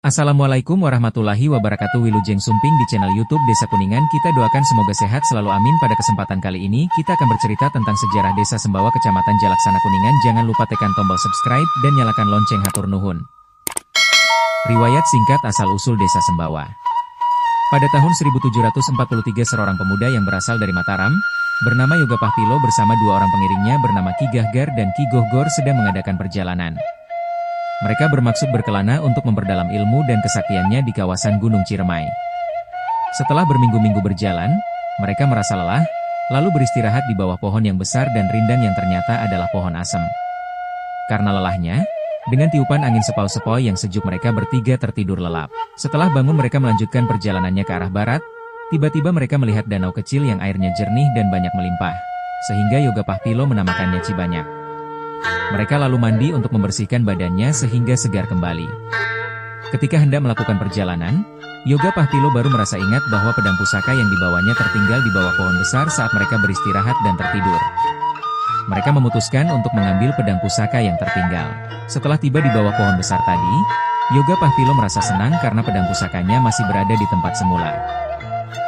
Assalamualaikum warahmatullahi wabarakatuh. Wilujeng Sumping di channel YouTube Desa Kuningan. Kita doakan semoga sehat selalu, amin. Pada kesempatan kali ini kita akan bercerita tentang sejarah Desa Sembawa, Kecamatan Jalaksana, Kuningan. Jangan lupa tekan tombol subscribe dan nyalakan lonceng. Hatur nuhun. Riwayat singkat asal-usul Desa Sembawa. Pada tahun 1743 seorang pemuda yang berasal dari Mataram, bernama Yoga Pahpilo bersama dua orang pengiringnya bernama Ki Gahgar dan Ki Gohgor sedang mengadakan perjalanan. Mereka bermaksud berkelana untuk memperdalam ilmu dan kesaktiannya di kawasan Gunung Ciremai. Setelah berminggu-minggu berjalan, mereka merasa lelah, lalu beristirahat di bawah pohon yang besar dan rindang yang ternyata adalah pohon asem. Karena lelahnya, dengan tiupan angin sepau-sepoi yang sejuk mereka bertiga tertidur lelap. Setelah bangun mereka melanjutkan perjalanannya ke arah barat, tiba-tiba mereka melihat danau kecil yang airnya jernih dan banyak melimpah, sehingga Yoga Pahpilo menamakannya Cibanyak. Mereka lalu mandi untuk membersihkan badannya sehingga segar kembali. Ketika hendak melakukan perjalanan, Yoga Pahpilo baru merasa ingat bahwa pedang pusaka yang dibawanya tertinggal di bawah pohon besar saat mereka beristirahat dan tertidur. Mereka memutuskan untuk mengambil pedang pusaka yang tertinggal. Setelah tiba di bawah pohon besar tadi, Yoga Pahpilo merasa senang karena pedang pusakanya masih berada di tempat semula.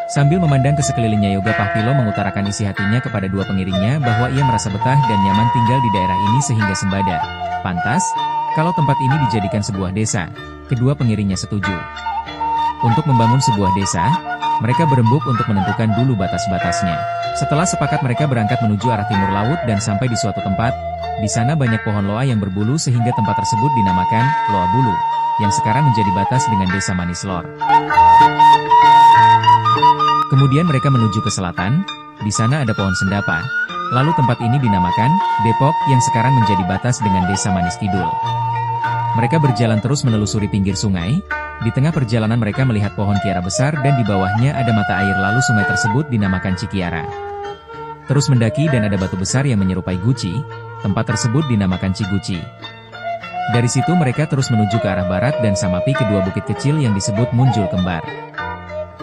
Sambil memandang ke sekelilingnya, Yoga Pahpilo mengutarakan isi hatinya kepada dua pengiringnya bahwa ia merasa betah dan nyaman tinggal di daerah ini sehingga sembada. Pantas, kalau tempat ini dijadikan sebuah desa. Kedua pengiringnya setuju. Untuk membangun sebuah desa, mereka berembuk untuk menentukan dulu batas-batasnya. Setelah sepakat mereka berangkat menuju arah timur laut dan sampai di suatu tempat. Di sana banyak pohon loa yang berbulu sehingga tempat tersebut dinamakan Loa Bulu, yang sekarang menjadi batas dengan desa Manislor. Kemudian mereka menuju ke selatan, di sana ada pohon sendapa. Lalu tempat ini dinamakan Depok, yang sekarang menjadi batas dengan desa Manis Kidul. Mereka berjalan terus menelusuri pinggir sungai. Di tengah perjalanan mereka melihat pohon kiara besar dan di bawahnya ada mata air, lalu sungai tersebut dinamakan Cikiara. Terus mendaki dan ada batu besar yang menyerupai guci, tempat tersebut dinamakan Ciguci. Dari situ mereka terus menuju ke arah barat dan samapti kedua bukit kecil yang disebut Munjul Kembar.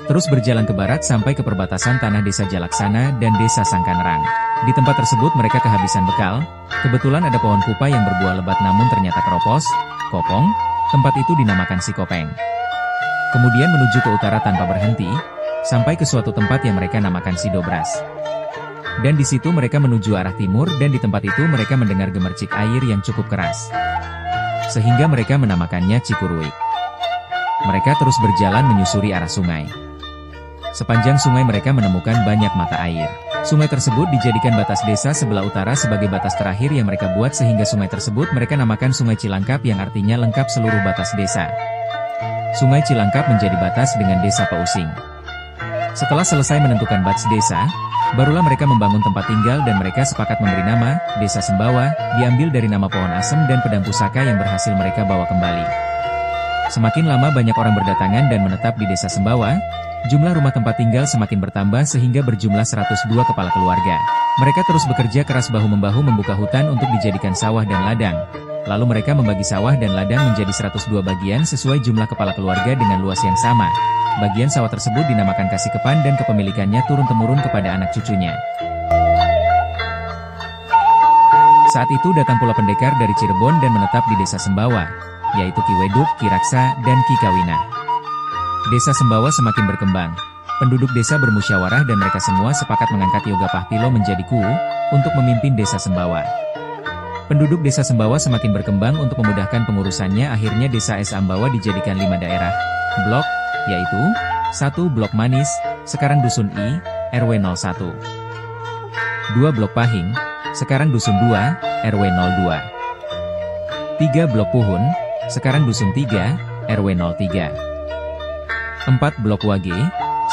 Terus berjalan ke barat sampai ke perbatasan tanah desa Jalaksana dan desa Sangkanerang. Di tempat tersebut mereka kehabisan bekal. Kebetulan ada pohon kupa yang berbuah lebat namun ternyata keropos, kopong. Tempat itu dinamakan Sikopeng. Kemudian menuju ke utara tanpa berhenti, sampai ke suatu tempat yang mereka namakan Sidobras. Dan di situ mereka menuju arah timur dan di tempat itu mereka mendengar gemercik air yang cukup keras, sehingga mereka menamakannya Cikuruik. Mereka terus berjalan menyusuri arah sungai. Sepanjang sungai mereka menemukan banyak mata air. Sungai tersebut dijadikan batas desa sebelah utara sebagai batas terakhir yang mereka buat, sehingga sungai tersebut mereka namakan Sungai Cilangkap yang artinya lengkap seluruh batas desa. Sungai Cilangkap menjadi batas dengan desa Peusing. Setelah selesai menentukan batas desa, barulah mereka membangun tempat tinggal dan mereka sepakat memberi nama Desa Sembawa, diambil dari nama pohon asem dan pedang pusaka yang berhasil mereka bawa kembali. Semakin lama banyak orang berdatangan dan menetap di Desa Sembawa. Jumlah rumah tempat tinggal semakin bertambah sehingga berjumlah 102 kepala keluarga. Mereka terus bekerja keras bahu-membahu membuka hutan untuk dijadikan sawah dan ladang. Lalu mereka membagi sawah dan ladang menjadi 102 bagian sesuai jumlah kepala keluarga dengan luas yang sama. Bagian sawah tersebut dinamakan Kasikepan dan kepemilikannya turun-temurun kepada anak cucunya. Saat itu datang pula pendekar dari Cirebon dan menetap di Desa Sembawa, yaitu Ki Weduk, Ki Raksa, dan Ki Kawinah. Desa Sembawa semakin berkembang. Penduduk desa bermusyawarah dan mereka semua sepakat mengangkat Yoga Pahpilo menjadi Kuu untuk memimpin Desa Sembawa. Penduduk Desa Sembawa semakin berkembang. Untuk memudahkan pengurusannya, akhirnya Desa Es Ambawa dijadikan 5 daerah blok, yaitu 1 Blok Manis, sekarang Dusun I, RW 01. 2 Blok Pahing, sekarang Dusun 2, RW 02. 3 Blok Puhun, sekarang Dusun 3, RW 03. 4 Blok Wage,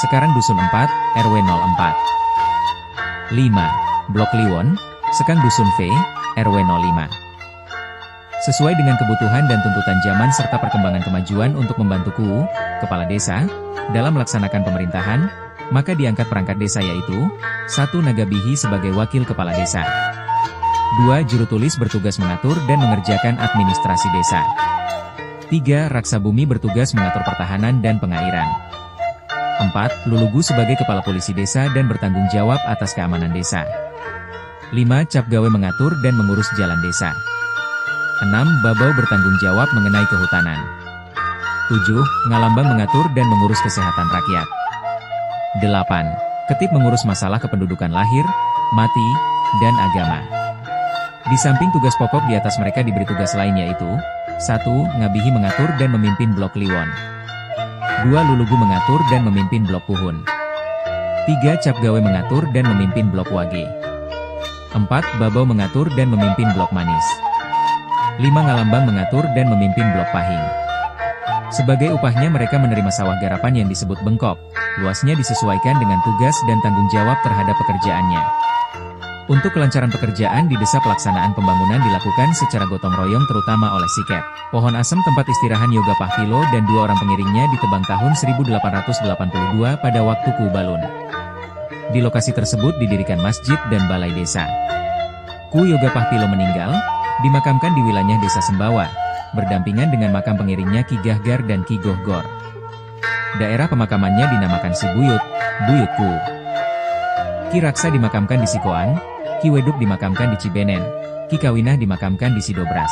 sekarang Dusun 4, RW 04. 5 Blok Liwon, sekarang Dusun V, RW 05. Sesuai dengan kebutuhan dan tuntutan zaman serta perkembangan kemajuan untuk membantu Kuu, kepala desa, dalam melaksanakan pemerintahan, maka diangkat perangkat desa yaitu 1 Nagabihi sebagai wakil kepala desa. 2 Jurutulis bertugas mengatur dan mengerjakan administrasi desa. 3 Raksabumi bertugas mengatur pertahanan dan pengairan. 4 Lulugu sebagai kepala polisi desa dan bertanggung jawab atas keamanan desa. 5 Capgawe mengatur dan mengurus jalan desa. 6 Babau bertanggung jawab mengenai kehutanan. 7. Ngalambang mengatur dan mengurus kesehatan rakyat. 8. Ketip mengurus masalah kependudukan lahir, mati, dan agama. Di samping tugas pokok di atas mereka diberi tugas lain yaitu 1. Ngabihi mengatur dan memimpin Blok Kliwon. 2. Lulugu mengatur dan memimpin Blok Puhun. 3. Capgawe mengatur dan memimpin Blok Wage. 4. Babau mengatur dan memimpin Blok Manis. 5. Ngalambang mengatur dan memimpin Blok Pahing. Sebagai upahnya mereka menerima sawah garapan yang disebut bengkok, luasnya disesuaikan dengan tugas dan tanggung jawab terhadap pekerjaannya. Untuk kelancaran pekerjaan di desa pelaksanaan pembangunan dilakukan secara gotong royong terutama oleh Sikep. Pohon asem tempat istirahat Yoga Pahtilo dan 2 orang pengiringnya ditebang tahun 1882 pada waktu Kubalun. Di lokasi tersebut didirikan masjid dan balai desa. Ku Yoga Pahtilo meninggal, dimakamkan di wilayah desa Sembawa, berdampingan dengan makam pengiringnya Ki Gahgar dan Ki Gohgor. Daerah pemakamannya dinamakan Sibuyut, Buyutku. Ki Raksa dimakamkan di Sikoan, Ki Weduk dimakamkan di Cibenen, Ki Kawinah dimakamkan di Sidobras.